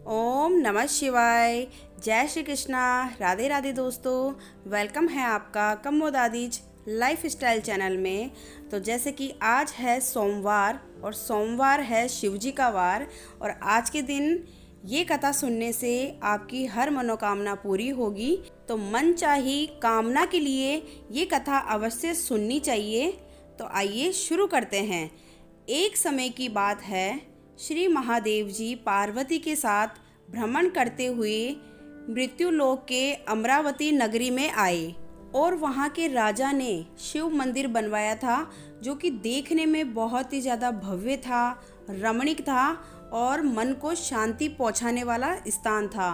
ओम नमः शिवाय। जय श्री कृष्णा। राधे राधे दोस्तों, वेलकम है आपका कम्मोदादीज लाइफ स्टाइल चैनल में। तो जैसे कि आज है सोमवार और सोमवार है शिवजी का वार, और आज के दिन ये कथा सुनने से आपकी हर मनोकामना पूरी होगी। तो मन चाही कामना के लिए ये कथा अवश्य सुननी चाहिए। तो आइए शुरू करते हैं। एक समय की बात है, श्री महादेव जी पार्वती के साथ भ्रमण करते हुए मृत्युलोक के अमरावती नगरी में आए, और वहाँ के राजा ने शिव मंदिर बनवाया था, जो कि देखने में बहुत ही ज़्यादा भव्य था, रमणीक था और मन को शांति पहुँचाने वाला स्थान था।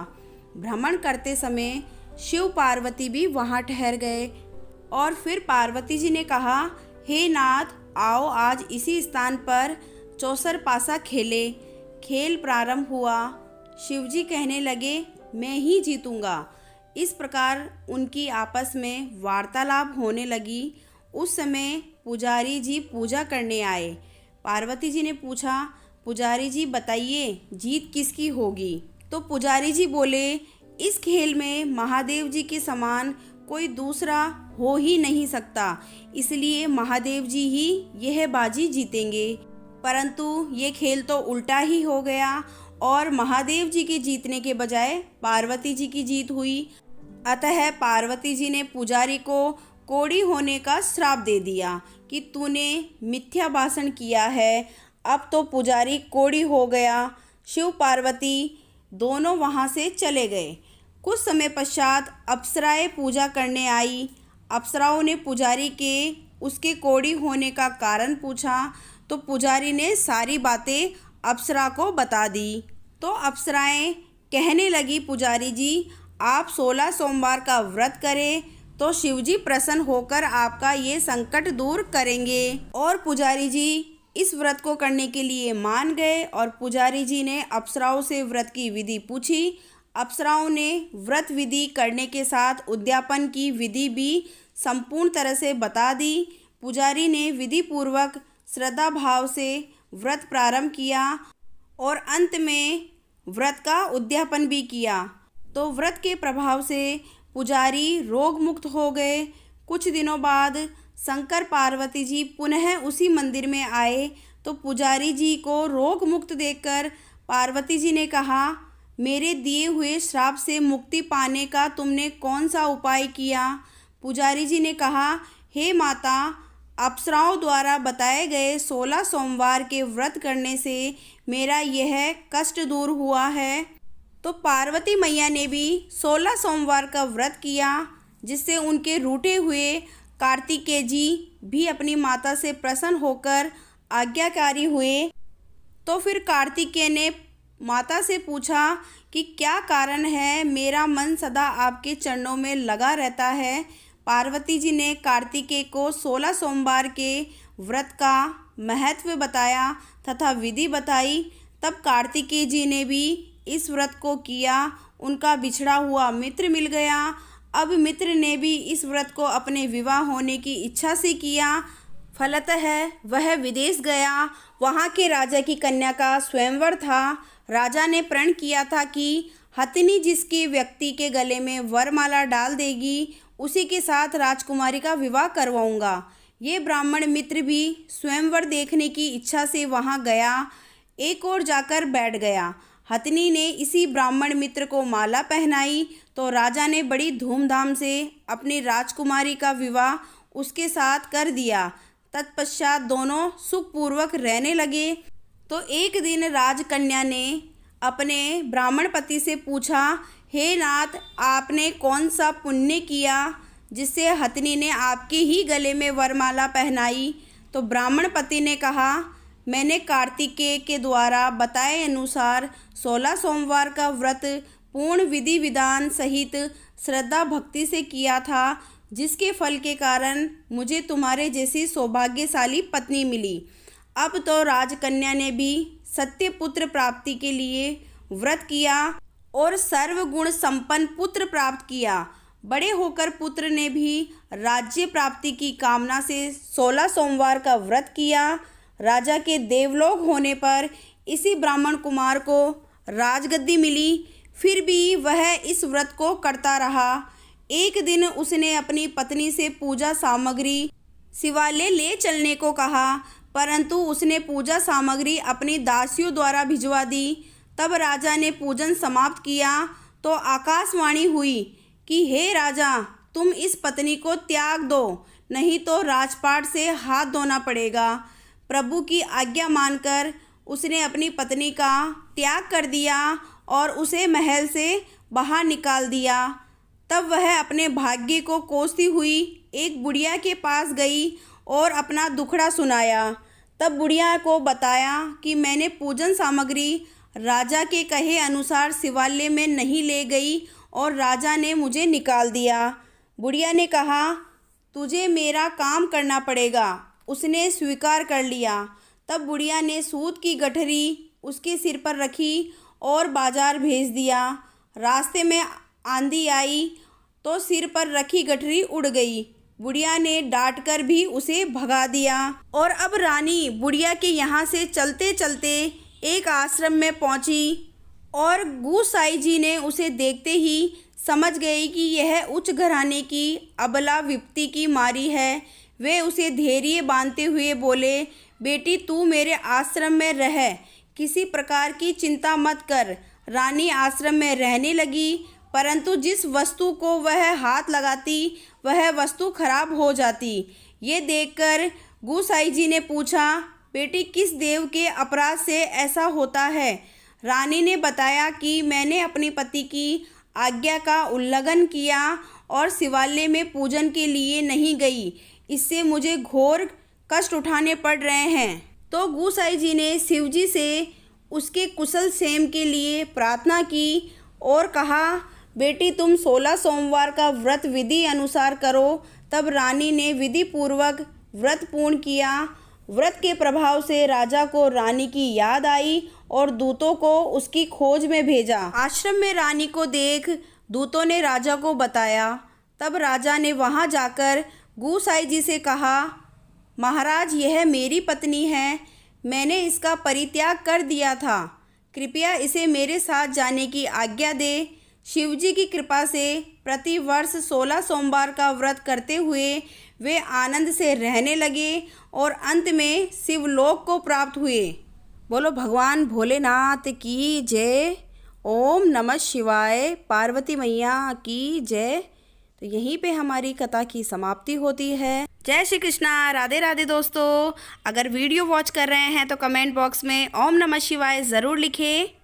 भ्रमण करते समय शिव पार्वती भी वहाँ ठहर गए, और फिर पार्वती जी ने कहा, हे नाथ, आओ आज इसी स्थान पर चौसर पासा खेले। खेल प्रारंभ हुआ। शिवजी कहने लगे, मैं ही जीतूंगा। इस प्रकार उनकी आपस में वार्तालाप होने लगी। उस समय पुजारी जी पूजा करने आए। पार्वती जी ने पूछा, पुजारी जी बताइए जीत किसकी होगी? तो पुजारी जी बोले, इस खेल में महादेव जी के समान कोई दूसरा हो ही नहीं सकता, इसलिए महादेव जी ही यह बाजी जीतेंगे। परंतु ये खेल तो उल्टा ही हो गया, और महादेव जी के जीतने के बजाय पार्वती जी की जीत हुई। अतः पार्वती जी ने पुजारी को कोढ़ी होने का श्राप दे दिया कि तूने मिथ्या भाषण किया है। अब तो पुजारी कोढ़ी हो गया। शिव पार्वती दोनों वहाँ से चले गए। कुछ समय पश्चात अप्सराएं पूजा करने आई। अप्सराओं ने पुजारी के उसके कोढ़ी होने का कारण पूछा, तो पुजारी ने सारी बातें अप्सरा को बता दी। तो अप्सराएं कहने लगी, पुजारी जी आप 16 सोमवार का व्रत करें तो शिवजी प्रसन्न होकर आपका ये संकट दूर करेंगे। और पुजारी जी इस व्रत को करने के लिए मान गए, और पुजारी जी ने अप्सराओं से व्रत की विधि पूछी। अप्सराओं ने व्रत विधि करने के साथ उद्यापन की विधि भी संपूर्ण तरह से बता दी। पुजारी ने विधि पूर्वक श्रद्धा भाव से व्रत प्रारंभ किया, और अंत में व्रत का उद्यापन भी किया। तो व्रत के प्रभाव से पुजारी रोग मुक्त हो गए। कुछ दिनों बाद शंकर पार्वती जी पुनः उसी मंदिर में आए। तो पुजारी जी को रोग मुक्त देखकर पार्वती जी ने कहा, मेरे दिए हुए श्राप से मुक्ति पाने का तुमने कौन सा उपाय किया? पुजारी जी ने कहा, हे माता, अप्सराओं द्वारा बताए गए 16 सोमवार के व्रत करने से मेरा यह कष्ट दूर हुआ है। तो पार्वती मैया ने भी 16 सोमवार का व्रत किया, जिससे उनके रूठे हुए कार्तिकेय जी भी अपनी माता से प्रसन्न होकर आज्ञाकारी हुए। तो फिर कार्तिकेय ने माता से पूछा कि क्या कारण है, मेरा मन सदा आपके चरणों में लगा रहता है। पार्वती जी ने कार्तिकेय को 16 सोमवार के व्रत का महत्व बताया तथा विधि बताई। तब कार्तिकेय जी ने भी इस व्रत को किया। उनका बिछड़ा हुआ मित्र मिल गया। अब मित्र ने भी इस व्रत को अपने विवाह होने की इच्छा से किया। फलतः वह विदेश गया। वहाँ के राजा की कन्या का स्वयंवर था। राजा ने प्रण किया था कि हथिनी जिसके व्यक्ति के गले में वरमाला डाल देगी, उसी के साथ राजकुमारी का विवाह करवाऊंगा। ये ब्राह्मण मित्र भी स्वयंवर देखने की इच्छा से वहाँ गया। एक ओर जाकर बैठ गया। हथिनी ने इसी ब्राह्मण मित्र को माला पहनाई, तो राजा ने बड़ी धूमधाम से अपनी राजकुमारी का विवाह उसके साथ कर दिया। तत्पश्चात दोनों सुखपूर्वक रहने लगे। तो एक दिन राजकन्या ने अपने ब्राह्मण पति से पूछा, हे नाथ, आपने कौन सा पुण्य किया जिससे हथिनी ने आपके ही गले में वरमाला पहनाई? तो ब्राह्मण पति ने कहा, मैंने कार्तिकेय के द्वारा बताए अनुसार 16 सोमवार का व्रत पूर्ण विधि विधान सहित श्रद्धा भक्ति से किया था, जिसके फल के कारण मुझे तुम्हारे जैसी सौभाग्यशाली पत्नी मिली। अब तो राजकन्या ने भी सत्य पुत्र प्राप्ति के लिए व्रत किया और सर्वगुण संपन्न पुत्र प्राप्त किया। बड़े होकर पुत्र ने भी राज्य प्राप्ति की कामना से 16 सोमवार का व्रत किया। राजा के देवलोक होने पर इसी ब्राह्मण कुमार को राजगद्दी मिली, फिर भी वह इस व्रत को करता रहा। एक दिन उसने अपनी पत्नी से पूजा सामग्री शिवालय ले चलने को कहा, परंतु उसने पूजा सामग्री अपनी दासियों द्वारा भिजवा दी। तब राजा ने पूजन समाप्त किया तो आकाशवाणी हुई कि हे राजा, तुम इस पत्नी को त्याग दो, नहीं तो राजपाट से हाथ धोना पड़ेगा। प्रभु की आज्ञा मानकर उसने अपनी पत्नी का त्याग कर दिया और उसे महल से बाहर निकाल दिया। तब वह अपने भाग्य को कोसती हुई एक बुढ़िया के पास गई और अपना दुखड़ा सुनाया। तब बुढ़िया को बताया कि मैंने पूजन सामग्री राजा के कहे अनुसार शिवालय में नहीं ले गई और राजा ने मुझे निकाल दिया। बुढ़िया ने कहा, तुझे मेरा काम करना पड़ेगा। उसने स्वीकार कर लिया। तब बुढ़िया ने सूत की गठरी उसके सिर पर रखी और बाजार भेज दिया। रास्ते में आंधी आई तो सिर पर रखी गठरी उड़ गई। बुढ़िया ने डांटकर भी उसे भगा दिया। और अब रानी बुढ़िया के यहाँ से चलते चलते एक आश्रम में पहुँची और गुसाई जी ने उसे देखते ही समझ गई कि यह उच्च घराने की अबला विपत्ति की मारी है। वे उसे धैर्य बांधते हुए बोले, बेटी तू मेरे आश्रम में रह, किसी प्रकार की चिंता मत कर। रानी आश्रम में रहने लगी, परंतु जिस वस्तु को वह हाथ लगाती वह वस्तु खराब हो जाती। ये देखकर गुसाई जी ने पूछा, बेटी किस देव के अपराध से ऐसा होता है? रानी ने बताया कि मैंने अपने पति की आज्ञा का उल्लंघन किया और शिवालय में पूजन के लिए नहीं गई, इससे मुझे घोर कष्ट उठाने पड़ रहे हैं। तो गुसाई जी ने शिवजी से उसके कुशल क्षेम के लिए प्रार्थना की और कहा, बेटी तुम 16 सोमवार का व्रत विधि अनुसार करो। तब रानी ने विधि पूर्वक व्रत पूर्ण किया। व्रत के प्रभाव से राजा को रानी की याद आई और दूतों को उसकी खोज में भेजा। आश्रम में रानी को देख दूतों ने राजा को बताया। तब राजा ने वहां जाकर गुसाई जी से कहा, महाराज यह मेरी पत्नी है, मैंने इसका परित्याग कर दिया था, कृपया इसे मेरे साथ जाने की आज्ञा दे। शिवजी की कृपा से प्रतिवर्ष 16 सोमवार का व्रत करते हुए वे आनंद से रहने लगे और अंत में शिवलोक को प्राप्त हुए। बोलो भगवान भोलेनाथ की जय। ओम नमः शिवाय। पार्वती मैया की जय। तो यहीं पे हमारी कथा की समाप्ति होती है। जय श्री कृष्णा। राधे राधे दोस्तों। अगर वीडियो वॉच कर रहे हैं तो कमेंट बॉक्स में ओम नमः शिवाय ज़रूर लिखें।